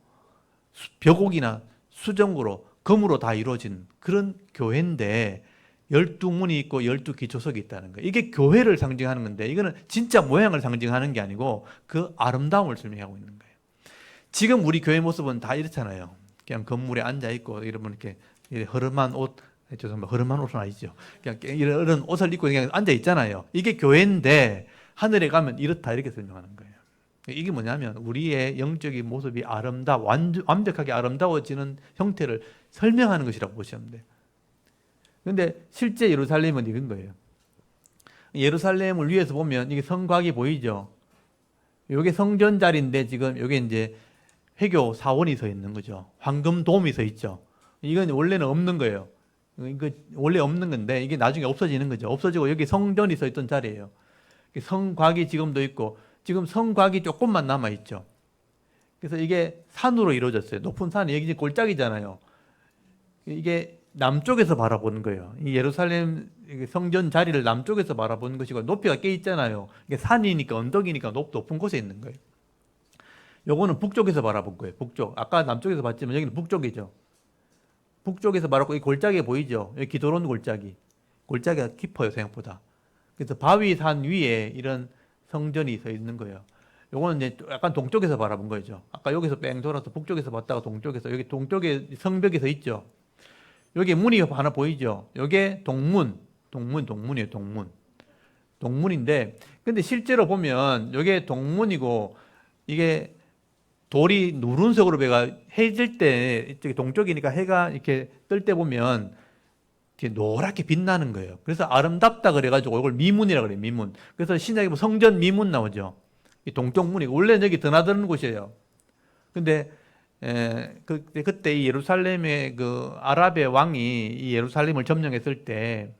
벽옥이나 수정으로 금으로 다 이루어진 그런 교회인데 12문이 있고 12기초석이 있다는 거예요. 이게 교회를 상징하는 건데 이거는 진짜 모양을 상징하는 게 아니고 그 아름다움을 설명하고 있는 거예요. 지금 우리 교회 모습은 다 이렇잖아요. 그냥 건물에 앉아 있고 이러면 이렇게 허름한 옷, 죄송합니다. 허름한 옷은 아니죠. 그냥 이런 옷을 입고 그냥 앉아 있잖아요. 이게 교회인데 하늘에 가면 이렇다 이렇게 설명하는 거예요. 이게 뭐냐면 우리의 영적인 모습이 완벽하게 아름다워지는 형태를 설명하는 것이라고 보시면 돼요. 그런데 실제 예루살렘은 이런 거예요. 예루살렘을 위에서 보면 이게 성곽이 보이죠. 이게 성전 자리인데 지금 이게 이제 회교 사원이 서 있는 거죠. 황금돔이 서 있죠. 이건 원래는 없는 거예요. 이거 원래 없는 건데 이게 나중에 없어지는 거죠. 없어지고 여기 성전이 서 있던 자리예요. 성곽이 지금도 있고 지금 성곽이 조금만 남아 있죠. 그래서 이게 산으로 이루어졌어요. 높은 산이 여기 골짜기잖아요. 이게 남쪽에서 바라보는 거예요. 이 예루살렘 성전 자리를 남쪽에서 바라보는 것이고 높이가 꽤 있잖아요. 이게 산이니까 언덕이니까 높은 곳에 있는 거예요. 요거는 북쪽에서 바라본 거예요. 북쪽. 아까 남쪽에서 봤지만 여기는 북쪽이죠. 북쪽에서 바라보고 이 골짜기 보이죠? 여기 기도론 골짜기. 골짜기가 깊어요, 생각보다. 그래서 바위산 위에 이런 성전이 서 있는 거예요. 요거는 이제 약간 동쪽에서 바라본 거죠. 아까 여기서 뺑 돌아서 북쪽에서 봤다가 동쪽에서, 여기 동쪽에 성벽이 서 있죠. 여기 문이 하나 보이죠? 요게 동문이에요, 동문. 동문인데, 근데 실제로 보면 요게 동문이고, 이게 돌이 누른색으로 배가 해질 때, 이쪽에 동쪽이니까 해가 이렇게 뜰 때 보면 이렇게 노랗게 빛나는 거예요. 그래서 아름답다 그래가지고 이걸 미문이라고 그래요, 미문. 그래서 신약에 보면 성전 미문 나오죠. 이 동쪽 문이. 원래는 여기 드나드는 곳이에요. 근데, 그때 이 예루살렘의 그 아랍의 왕이 이 예루살렘을 점령했을 때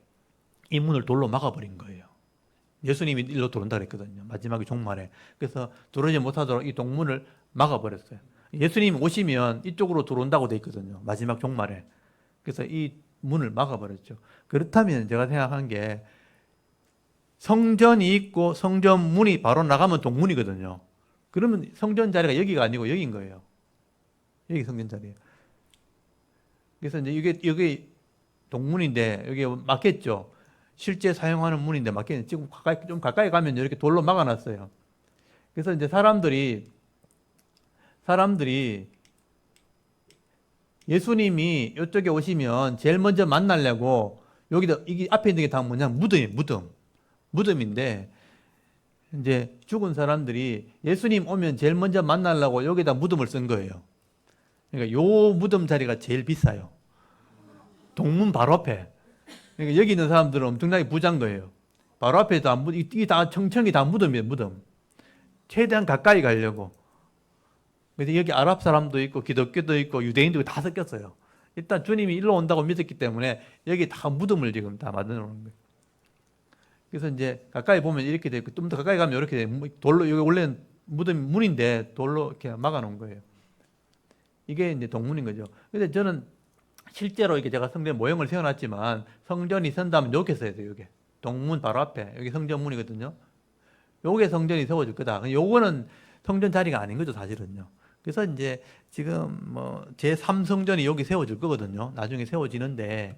이 문을 돌로 막아버린 거예요. 예수님이 일로 들어온다 그랬거든요. 마지막에 종말에. 그래서 들어오지 못하도록 이 동문을 막아버렸어요. 예수님 오시면 이쪽으로 들어온다고 돼 있거든요. 마지막 종말에. 그래서 이 문을 막아버렸죠. 그렇다면 제가 생각한 게 성전이 있고 성전 문이 바로 나가면 동문이거든요. 그러면 성전 자리가 여기가 아니고 여기인 거예요. 여기 성전 자리예요. 그래서 이제 이게 동문인데 여기 막혔죠. 실제 사용하는 문인데 막혔는데 지금 좀 가까이 가면 이렇게 돌로 막아놨어요. 그래서 이제 사람들이 예수님이 이쪽에 오시면 제일 먼저 만나려고 여기다 이게 앞에 있는 게 다 뭐냐 무덤인데 이제 죽은 사람들이 예수님 오면 제일 먼저 만나려고 여기다 무덤을 쓴 거예요. 그러니까 요 무덤 자리가 제일 비싸요. 동문 바로 앞에. 그러니까 여기 있는 사람들은 엄청나게 부자인 거예요. 바로 앞에 다 이게 다 청청이 다 무덤이에요, 무덤. 최대한 가까이 가려고. 그래서 여기 아랍 사람도 있고 기독교도 있고 유대인도 있고 다 섞였어요. 일단 주님이 일로 온다고 믿었기 때문에 여기 다 무덤을 지금 다 만들어 놓은 거예요. 그래서 이제 가까이 보면 이렇게 돼 있고 좀 더 가까이 가면 이렇게 돼. 돌로 여기 원래는 무덤 문인데 돌로 이렇게 막아 놓은 거예요. 이게 이제 동문인 거죠. 근데 저는 실제로 이게 제가 성전 모형을 세워놨지만 성전이 선다면 이렇게 써야 돼요. 이게 동문 바로 앞에 여기 성전문이거든요. 요게 성전이 세워질 거다. 요거는 성전 자리가 아닌 거죠, 사실은요. 그래서 이제 지금 뭐 제3성전이 여기 세워질 거거든요. 나중에 세워지는데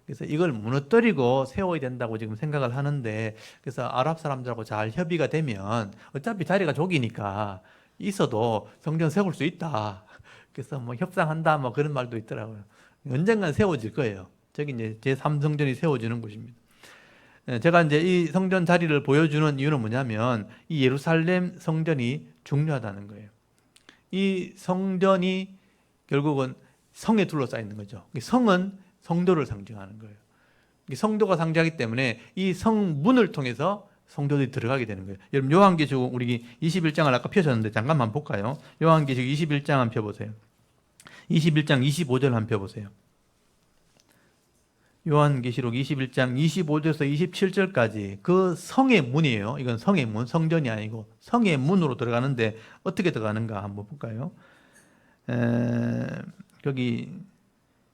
그래서 이걸 무너뜨리고 세워야 된다고 지금 생각을 하는데 그래서 아랍 사람들하고 잘 협의가 되면 어차피 자리가 족이니까 있어도 성전 세울 수 있다. 그래서 뭐 협상한다 뭐 그런 말도 있더라고요. 언젠간 세워질 거예요. 저기 이제 제3성전이 세워지는 곳입니다. 제가 이제 이 성전 자리를 보여주는 이유는 뭐냐면 이 예루살렘 성전이 중요하다는 거예요. 이 성전이 결국은 성에 둘러싸여 있는 거죠. 성은 성도를 상징하는 거예요. 성도가 상징하기 때문에 이 성문을 통해서 성도들이 들어가게 되는 거예요. 여러분 요한계시록 우리 21장을 아까 펴셨는데 잠깐만 볼까요? 요한계시록 21장 한번 펴보세요. 21장 25절 한번 펴보세요. 요한계시록 21장 25절에서 27절까지 그 성의 문이에요. 이건 성의 문, 성전이 아니고 성의 문으로 들어가는데 어떻게 들어가는가 한번 볼까요? 여기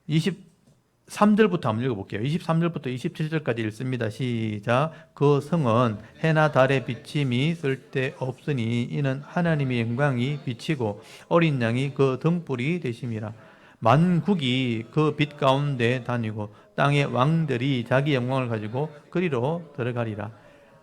23절부터 한번 읽어볼게요. 23절부터 27절까지 읽습니다. 시작. 그 성은 해나 달의 비침이 쓸데없으니 이는 하나님의 영광이 비치고 어린 양이 그 등불이 되심이라. 만국이 그 빛 가운데 다니고 땅의 왕들이 자기 영광을 가지고 그리로 들어가리라.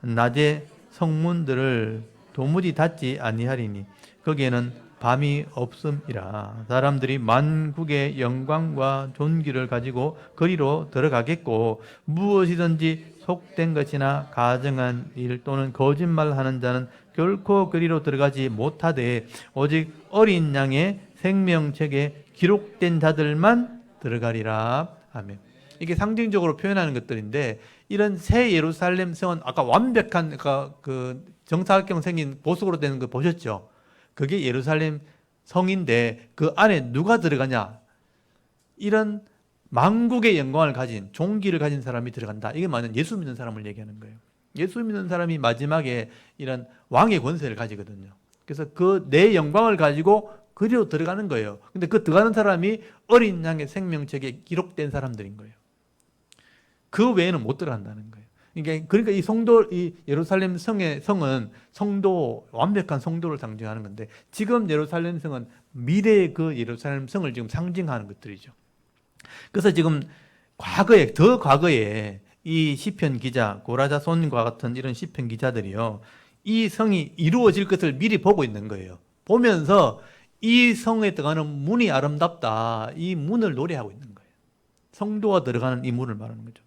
낮에 성문들을 도무지 닫지 아니하리니 거기에는 밤이 없음이라. 사람들이 만국의 영광과 존귀를 가지고 거리로 들어가겠고 무엇이든지 속된 것이나 가증한 일 또는 거짓말하는 자는 결코 거리로 들어가지 못하되 오직 어린 양의 생명책에 기록된 자들만 들어가리라. 아멘. 이게 상징적으로 표현하는 것들인데 이런 새 예루살렘 성은 아까 완벽한 그 정사각형 생긴 보석으로 되는 거 보셨죠? 그게 예루살렘 성인데 그 안에 누가 들어가냐? 이런 만국의 영광을 가진 종기를 가진 사람이 들어간다. 이게 뭐냐면 예수 믿는 사람을 얘기하는 거예요. 예수 믿는 사람이 마지막에 이런 왕의 권세를 가지거든요. 그래서 그 내 영광을 가지고 그리로 들어가는 거예요. 근데 그 들어가는 사람이 어린 양의 생명책에 기록된 사람들인 거예요. 그 외에는 못 들어간다는 거예요. 그러니까 이 성도, 이 예루살렘 성은 성도, 완벽한 성도를 상징하는 건데 지금 예루살렘 성은 미래의 그 예루살렘 성을 지금 상징하는 것들이죠. 그래서 지금 더 과거에 이 시편 기자, 고라자손과 같은 이런 시편 기자들이요, 이 성이 이루어질 것을 미리 보고 있는 거예요. 보면서 이 성에 들어가는 문이 아름답다. 이 문을 노래하고 있는 거예요. 성도가 들어가는 이 문을 말하는 거죠.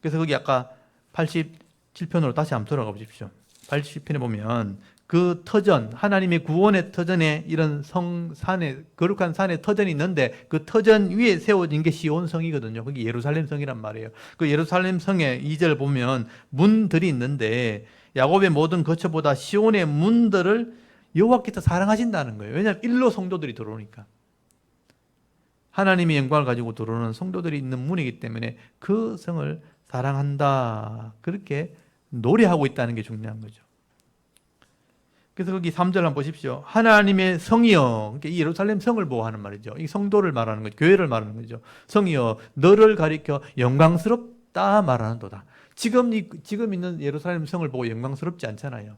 그래서 거기 아까 87편으로 다시 한번 돌아가 보십시오. 87편에 보면 그 터전, 하나님의 구원의 터전에 이런 산에, 거룩한 산에 터전이 있는데 그 터전 위에 세워진 게 시온 성이거든요. 거기 예루살렘 성이란 말이에요. 그 예루살렘 성에 2절 보면 문들이 있는데 야곱의 모든 거처보다 시온의 문들을 여호와께서 사랑하신다는 거예요. 왜냐하면 일로 성도들이 들어오니까. 하나님의 영광을 가지고 들어오는 성도들이 있는 문이기 때문에 그 성을 사랑한다. 그렇게 노래하고 있다는 게 중요한 거죠. 그래서 거기 3절 한번 보십시오. 하나님의 성이여, 이 예루살렘 성을 보호하는 말이죠. 이 성도를 말하는 거죠. 교회를 말하는 거죠. 성이여, 너를 가리켜 영광스럽다 말하는도다. 지금 있는 예루살렘 성을 보고 영광스럽지 않잖아요.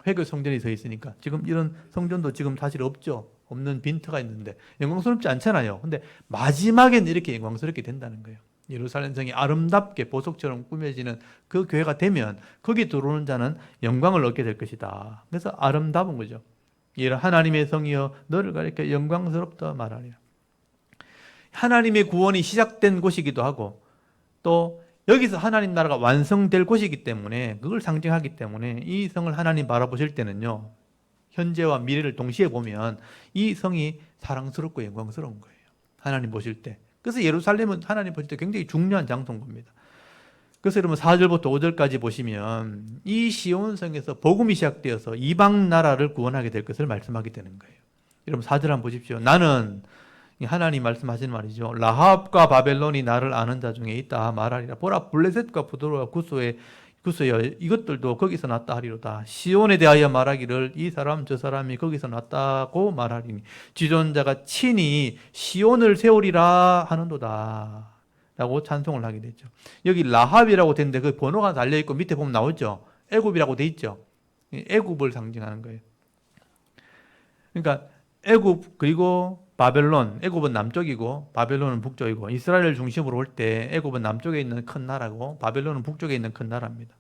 회개 성전이 서 있으니까. 지금 이런 성전도 지금 사실 없죠. 없는 빈터가 있는데 영광스럽지 않잖아요. 근데 마지막엔 이렇게 영광스럽게 된다는 거예요. 예루살렘 성이 아름답게 보석처럼 꾸며지는 그 교회가 되면 거기 들어오는 자는 영광을 얻게 될 것이다. 그래서 아름다운 거죠. 하나님의 성이여 너를 가리켜 영광스럽다 말하리라. 하나님의 구원이 시작된 곳이기도 하고 또 여기서 하나님 나라가 완성될 곳이기 때문에 그걸 상징하기 때문에 이 성을 하나님 바라보실 때는요, 현재와 미래를 동시에 보면 이 성이 사랑스럽고 영광스러운 거예요. 하나님 보실 때. 그래서 예루살렘은 하나님 보실 때 굉장히 중요한 장소인 겁니다. 그래서 여러분 4절부터 5절까지 보시면 이 시온성에서 복음이 시작되어서 이방 나라를 구원하게 될 것을 말씀하게 되는 거예요. 여러분 4절 한번 보십시오. 나는 하나님 말씀하시는 말이죠. 라합과 바벨론이 나를 아는 자 중에 있다 말하리라. 보라 블레셋과 부드러와 구스여 이것들도 거기서 났다 하리로다. 시온에 대하여 말하기를 이 사람 저 사람이 거기서 났다고 말하리니 지존자가 친히 시온을 세우리라 하는도다 라고 찬송을 하게 되죠. 여기 라합이라고 되는데 그 번호가 달려있고 밑에 보면 나오죠. 애굽이라고 돼 있죠. 애굽을 상징하는 거예요. 그러니까 애굽 그리고 바벨론, 애굽은 남쪽이고 바벨론은 북쪽이고 이스라엘을 중심으로 볼 때 애굽은 남쪽에 있는 큰 나라고 바벨론은 북쪽에 있는 큰 나라입니다.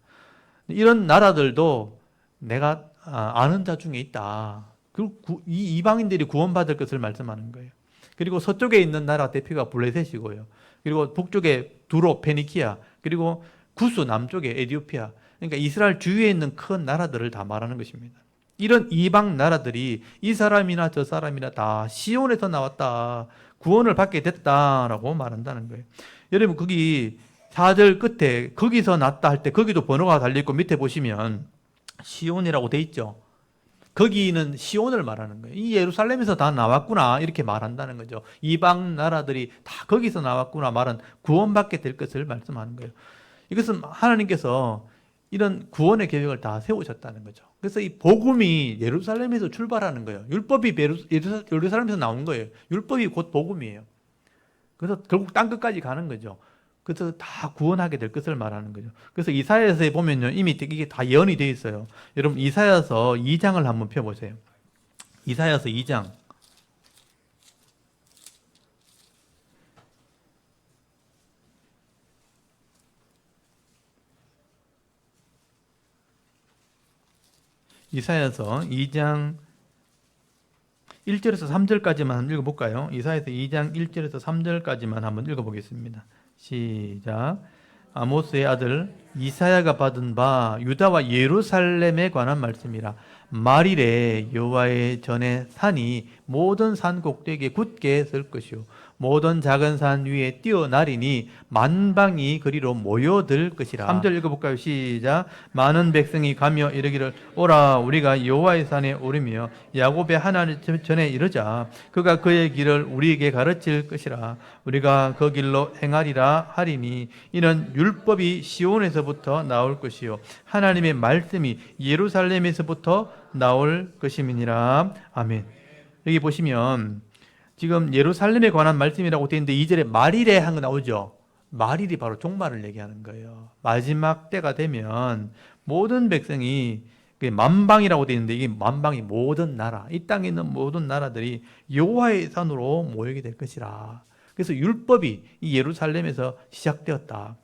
이런 나라들도 내가 아는 자 중에 있다. 그리고 이 이방인들이 구원받을 것을 말씀하는 거예요. 그리고 서쪽에 있는 나라 대표가 블레셋이고요. 그리고 북쪽에 두로, 페니키아, 그리고 구스 남쪽에 에디오피아. 그러니까 이스라엘 주위에 있는 큰 나라들을 다 말하는 것입니다. 이런 이방 나라들이 이 사람이나 저 사람이나 다 시온에서 나왔다. 구원을 받게 됐다라고 말한다는 거예요. 여러분 거기 4절 끝에 거기서 났다 할 때 거기도 번호가 달려있고 밑에 보시면 시온이라고 돼 있죠. 거기는 시온을 말하는 거예요. 이 예루살렘에서 다 나왔구나 이렇게 말한다는 거죠. 이방 나라들이 다 거기서 나왔구나 말은 구원받게 될 것을 말씀하는 거예요. 이것은 하나님께서 이런 구원의 계획을 다 세우셨다는 거죠. 그래서 이 복음이 예루살렘에서 출발하는 거예요. 율법이 예루살렘에서 나온 거예요. 율법이 곧 복음이에요. 그래서 결국 땅 끝까지 가는 거죠. 그래서 다 구원하게 될 것을 말하는 거죠. 그래서 이사야서에 보면요, 이미 이게 다 예언이 되어 있어요. 여러분 이사야서 2장을 한번 펴보세요. 이사야서 2장. 이사야서 2장 1절에서 3절까지만 한번 읽어볼까요? 이사야서 2장 1절에서 3절까지만 한번 읽어보겠습니다. 시작. 아모스의 아들 이사야가 받은 바 유다와 예루살렘에 관한 말씀이라. 말일에 여호와의 전에 산이 모든 산 꼭대기에 굳게 설 것이요 모든 작은 산 위에 뛰어나리니 만방이 그리로 모여들 것이라. 3절 읽어볼까요? 시작. 많은 백성이 가며 이르기를 오라 우리가 여호와의 산에 오르며 야곱의 하나님 전에 이르자. 그가 그의 길을 우리에게 가르칠 것이라. 우리가 그 길로 행하리라 하리니 이는 율법이 시온에서부터 나올 것이요 하나님의 말씀이 예루살렘에서부터 나올 것임이니라. 아멘. 여기 보시면 지금 예루살렘에 관한 말씀이라고 되어 있는데 2절에 말일에 한 거 나오죠. 말일이 바로 종말을 얘기하는 거예요. 마지막 때가 되면 모든 백성이 만방이라고 되어 있는데 이게 만방이 모든 나라, 이 땅에 있는 모든 나라들이 여호와의 산으로 모이게 될 것이라. 그래서 율법이 이 예루살렘에서 시작되었다.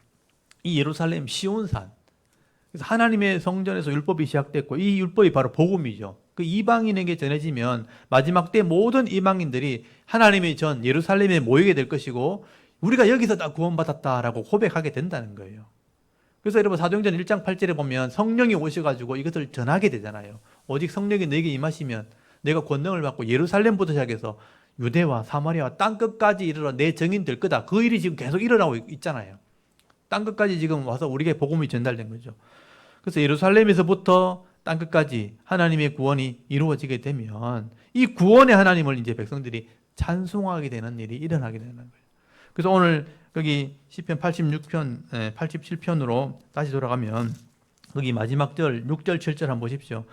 이 예루살렘 시온산. 그래서 하나님의 성전에서 율법이 시작됐고 이 율법이 바로 복음이죠. 그 이방인에게 전해지면 마지막 때 모든 이방인들이 하나님의 전 예루살렘에 모이게 될 것이고 우리가 여기서 다 구원받았다라고 고백하게 된다는 거예요. 그래서 여러분 사도행전 1장 8절에 보면 성령이 오셔가지고 이것을 전하게 되잖아요. 오직 성령이 너에게 임하시면 내가 권능을 받고 예루살렘부터 시작해서 유대와 사마리아와 땅끝까지 이르러 내 정인 될 거다. 그 일이 지금 계속 일어나고 있잖아요. 땅끝까지 지금 와서 우리에게 복음이 전달된 거죠. 그래서 예루살렘에서부터 땅끝까지 하나님의 구원이 이루어지게 되면 이 구원의 하나님을 이제 백성들이 찬송하게 되는 일이 일어나게 되는 거예요. 그래서 오늘 거기 시편 86편, 87편으로 다시 돌아가면 거기 마지막 절 6절 7절 한번 보십시오.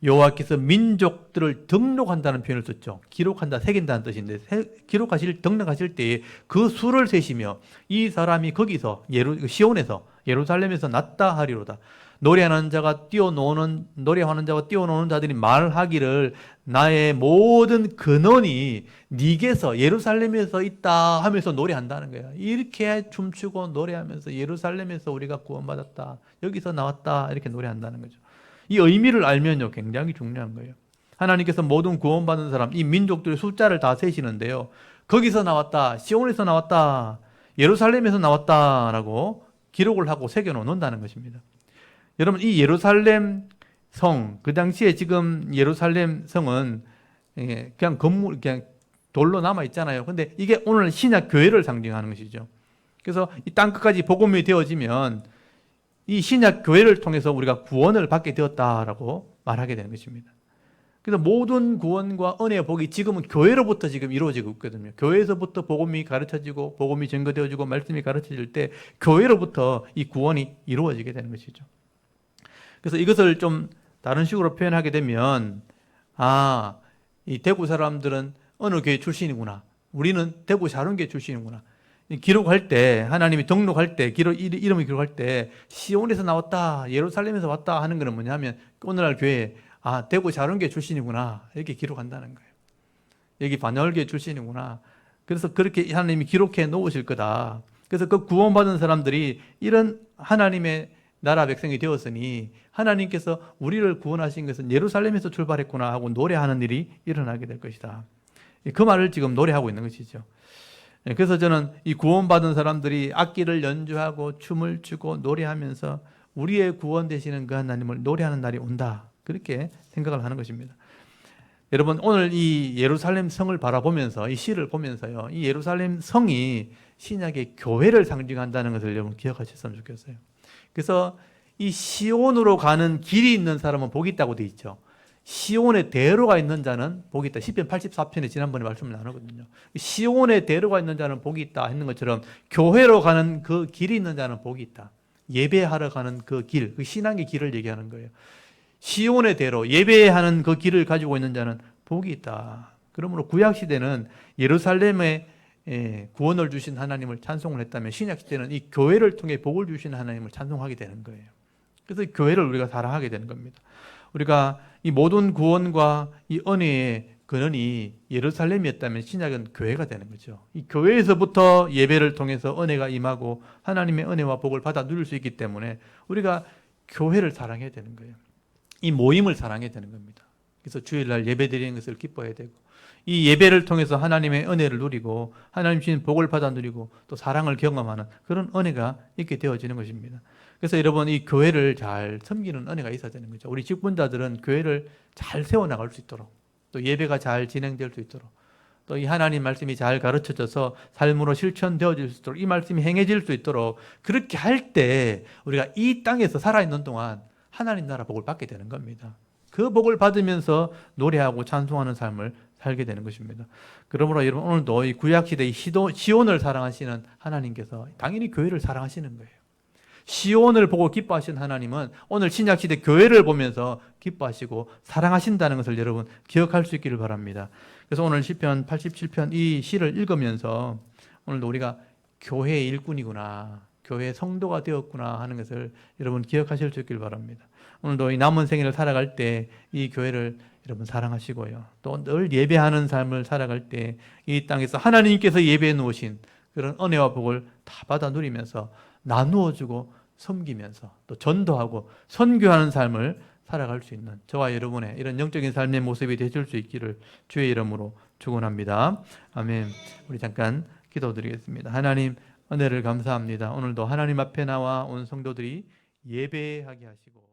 여호와께서 민족들을 등록한다는 표현을 썼죠. 기록한다, 새긴다는 뜻인데 등록하실 때에 그 수를 세시며 이 사람이 거기서 시온에서 예루살렘에서 났다 하리로다. 노래하는 자와 뛰어노는 자들이 말하기를 나의 모든 근원이 네게서 예루살렘에서 있다 하면서 노래한다는 거예요. 이렇게 춤추고 노래하면서 예루살렘에서 우리가 구원받았다, 여기서 나왔다, 이렇게 노래한다는 거죠. 이 의미를 알면요 굉장히 중요한 거예요. 하나님께서 모든 구원받은 사람, 이 민족들의 숫자를 다 세시는데요, 거기서 나왔다, 시온에서 나왔다, 예루살렘에서 나왔다라고 기록을 하고 새겨놓는다는 것입니다. 여러분, 이 예루살렘 성, 그 당시에 지금 예루살렘 성은 그냥 건물, 그냥 돌로 남아 있잖아요. 근데 이게 오늘 신약 교회를 상징하는 것이죠. 그래서 이 땅끝까지 복음이 되어지면 이 신약 교회를 통해서 우리가 구원을 받게 되었다라고 말하게 되는 것입니다. 그래서 모든 구원과 은혜의 복이 지금은 교회로부터 지금 이루어지고 있거든요. 교회에서부터 복음이 가르쳐지고 복음이 증거되어지고 말씀이 가르쳐질 때 교회로부터 이 구원이 이루어지게 되는 것이죠. 그래서 이것을 좀 다른 식으로 표현하게 되면 이 대구 사람들은 어느 교회 출신이구나, 우리는 대구 자론교회 출신이구나, 기록할 때 하나님이 등록할 때 이름을 기록할 때 시온에서 나왔다, 예루살렘에서 왔다 하는 것은 뭐냐면 오늘날 교회 대구 자론교회 출신이구나 이렇게 기록한다는 거예요. 여기 반야월교회 출신이구나. 그래서 그렇게 하나님이 기록해 놓으실 거다. 그래서 그 구원받은 사람들이 이런 하나님의 나라 백성이 되었으니 하나님께서 우리를 구원하신 것은 예루살렘에서 출발했구나 하고 노래하는 일이 일어나게 될 것이다. 그 말을 지금 노래하고 있는 것이죠. 그래서 저는 이 구원받은 사람들이 악기를 연주하고 춤을 추고 노래하면서 우리의 구원 되시는 그 하나님을 노래하는 날이 온다, 그렇게 생각을 하는 것입니다. 여러분, 오늘 이 예루살렘 성을 바라보면서 이 시를 보면서요, 이 예루살렘 성이 신약의 교회를 상징한다는 것을 여러분 기억하셨으면 좋겠어요. 그래서 이 시온으로 가는 길이 있는 사람은 복이 있다고 되어 있죠. 시온의 대로가 있는 자는 복이 있다. 시편 84편에 지난번에 말씀을 나누거든요. 시온의 대로가 있는 자는 복이 있다 했는 것처럼 교회로 가는 그 길이 있는 자는 복이 있다. 예배하러 가는 그 길, 그 신앙의 길을 얘기하는 거예요. 시온의 대로, 예배하는 그 길을 가지고 있는 자는 복이 있다. 그러므로 구약시대는 예루살렘에 구원을 주신 하나님을 찬송을 했다면 신약시대는 이 교회를 통해 복을 주신 하나님을 찬송하게 되는 거예요. 그래서 교회를 우리가 사랑하게 되는 겁니다. 우리가 이 모든 구원과 이 은혜의 근원이 예루살렘이었다면 신약은 교회가 되는 거죠. 이 교회에서부터 예배를 통해서 은혜가 임하고 하나님의 은혜와 복을 받아 누릴 수 있기 때문에 우리가 교회를 사랑해야 되는 거예요. 이 모임을 사랑해야 되는 겁니다. 그래서 주일날 예배 드리는 것을 기뻐해야 되고, 이 예배를 통해서 하나님의 은혜를 누리고 하나님 주신 복을 받아 누리고 또 사랑을 경험하는 그런 은혜가 있게 되어지는 것입니다. 그래서 여러분, 이 교회를 잘 섬기는 은혜가 있어야 되는 거죠. 우리 직분자들은 교회를 잘 세워나갈 수 있도록, 또 예배가 잘 진행될 수 있도록, 또 이 하나님 말씀이 잘 가르쳐져서 삶으로 실천되어질 수 있도록, 이 말씀이 행해질 수 있도록, 그렇게 할 때 우리가 이 땅에서 살아있는 동안 하나님 나라 복을 받게 되는 겁니다. 그 복을 받으면서 노래하고 찬송하는 삶을 살게 되는 것입니다. 그러므로 여러분, 오늘도 이 구약시대의 시온을 사랑하시는 하나님께서 당연히 교회를 사랑하시는 거예요. 시온을 보고 기뻐하신 하나님은 오늘 신약시대 교회를 보면서 기뻐하시고 사랑하신다는 것을 여러분 기억할 수 있기를 바랍니다. 그래서 오늘 시편 87편 이 시를 읽으면서 오늘도 우리가 교회의 일꾼이구나, 교회의 성도가 되었구나 하는 것을 여러분 기억하실 수 있기를 바랍니다. 오늘도 이 남은 생애를 살아갈 때 이 교회를 여러분 사랑하시고요, 또 늘 예배하는 삶을 살아갈 때 이 땅에서 하나님께서 예배해 놓으신 그런 은혜와 복을 다 받아 누리면서 나누어주고 섬기면서 또 전도하고 선교하는 삶을 살아갈 수 있는 저와 여러분의 이런 영적인 삶의 모습이 되실 수 있기를 주의 이름으로 축원합니다. 아멘. 우리 잠깐 기도드리겠습니다. 하나님, 은혜를 감사합니다. 오늘도 하나님 앞에 나와 온 성도들이 예배하게 하시고